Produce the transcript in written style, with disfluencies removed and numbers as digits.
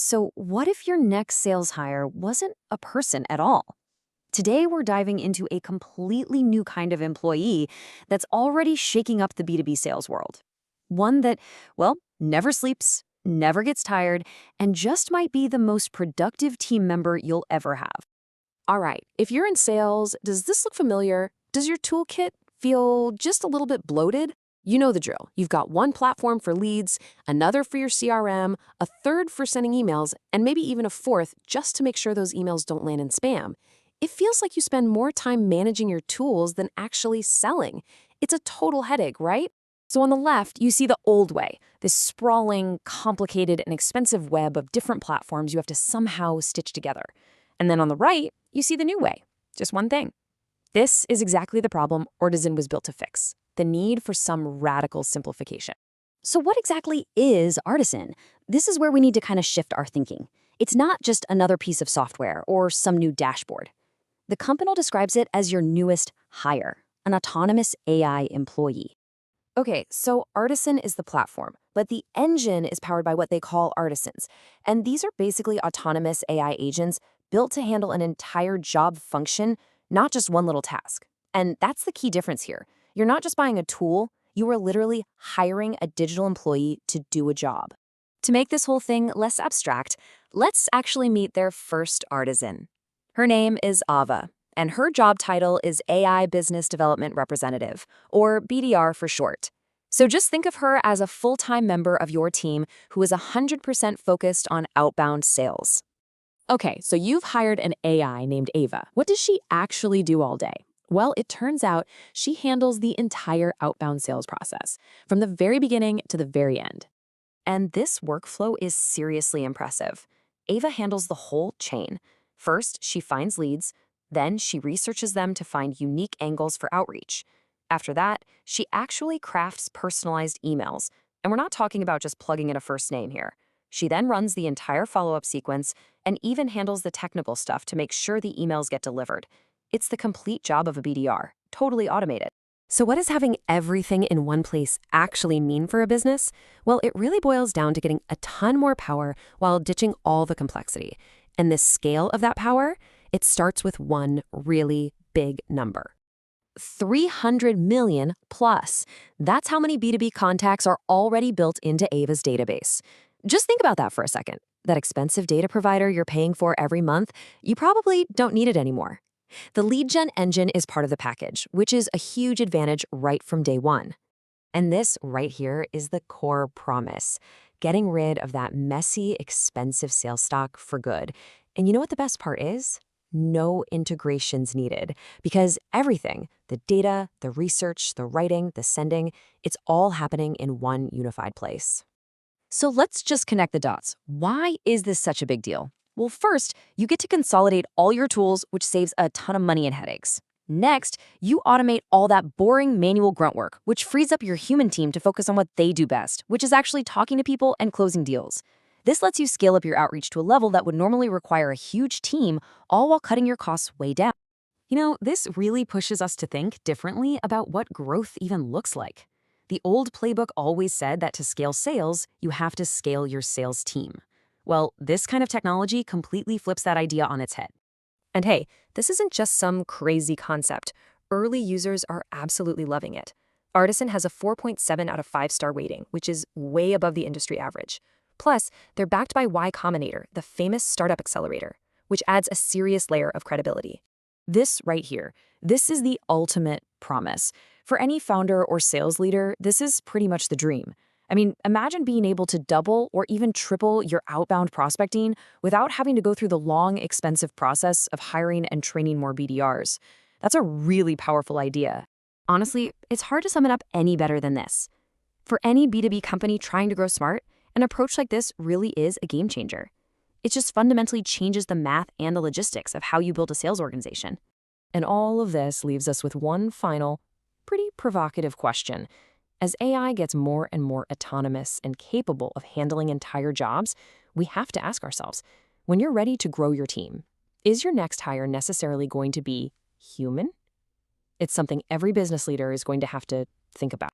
So, what if your next sales hire wasn't a person at all? Today, we're diving into a completely new kind of employee that's already shaking up the B2B sales world. One that, well, never sleeps, never gets tired, and just might be the most productive team member you'll ever have. All right, if you're in sales, does this look familiar? Does your toolkit feel just a little bit bloated? You know the drill. You've got one platform for leads, another for your CRM, a third for sending emails, and maybe even a fourth just to make sure those emails don't land in spam. It feels like you spend more time managing your tools than actually selling. It's a total headache, right? So on the left, you see the old way, this sprawling, complicated, and expensive web of different platforms you have to somehow stitch together. And then on the right, you see the new way, just one thing. This is exactly the problem Artisan was built to fix, the need for some radical simplification. So, what exactly is Artisan? This is where we need to kind of shift our thinking. It's not just another piece of software or some new dashboard. The company describes it as your newest hire, an autonomous AI employee. Okay, so Artisan is the platform, but the engine is powered by what they call Artisans. And these are basically autonomous AI agents built to handle an entire job function, not just one little task. And that's the key difference here. You're not just buying a tool, you are literally hiring a digital employee to do a job. To make this whole thing less abstract, let's actually meet their first artisan. Her name is Ava, and her job title is AI Business Development Representative, or BDR for short. So just think of her as a full-time member of your team who is 100% focused on outbound sales. Okay, so you've hired an AI named Ava. What does she actually do all day? Well, it turns out she handles the entire outbound sales process, from the very beginning to the very end. And this workflow is seriously impressive. Ava handles the whole chain. First, she finds leads, then she researches them to find unique angles for outreach. After that, she actually crafts personalized emails, and we're not talking about just plugging in a first name here. She then runs the entire follow-up sequence and even handles the technical stuff to make sure the emails get delivered. It's the complete job of a BDR, totally automated. So what does having everything in one place actually mean for a business? Well, it really boils down to getting a ton more power while ditching all the complexity. And the scale of that power, it starts with one really big number. 300 million plus. That's how many B2B contacts are already built into Ava's database. Just think about that for a second. That expensive data provider you're paying for every month, you probably don't need it anymore. The lead gen engine is part of the package, which is a huge advantage right from day one. And this right here is the core promise, getting rid of that messy, expensive sales stock for good. And you know what the best part is? No integrations needed, because everything, the data, the research, the writing, the sending, it's all happening in one unified place. So let's just connect the dots. Why is this such a big deal? Well, first, you get to consolidate all your tools, which saves a ton of money and headaches. Next, you automate all that boring manual grunt work, which frees up your human team to focus on what they do best, which is actually talking to people and closing deals. This lets you scale up your outreach to a level that would normally require a huge team, all while cutting your costs way down. You know, this really pushes us to think differently about what growth even looks like. The old playbook always said that to scale sales, you have to scale your sales team. Well, this kind of technology completely flips that idea on its head. And hey, this isn't just some crazy concept. Early users are absolutely loving it. Artisan has a 4.7 out of 5-star rating, which is way above the industry average. Plus, they're backed by Y Combinator, the famous startup accelerator, which adds a serious layer of credibility. This right here, this is the ultimate promise. For any founder or sales leader, this is pretty much the dream. I mean, imagine being able to double or even triple your outbound prospecting without having to go through the long, expensive process of hiring and training more BDRs. That's a really powerful idea. Honestly, it's hard to sum it up any better than this. For any B2B company trying to grow smart, an approach like this really is a game changer. It just fundamentally changes the math and the logistics of how you build a sales organization. And all of this leaves us with one final, pretty provocative question. As AI gets more and more autonomous and capable of handling entire jobs, we have to ask ourselves, when you're ready to grow your team, is your next hire necessarily going to be human? It's something every business leader is going to have to think about.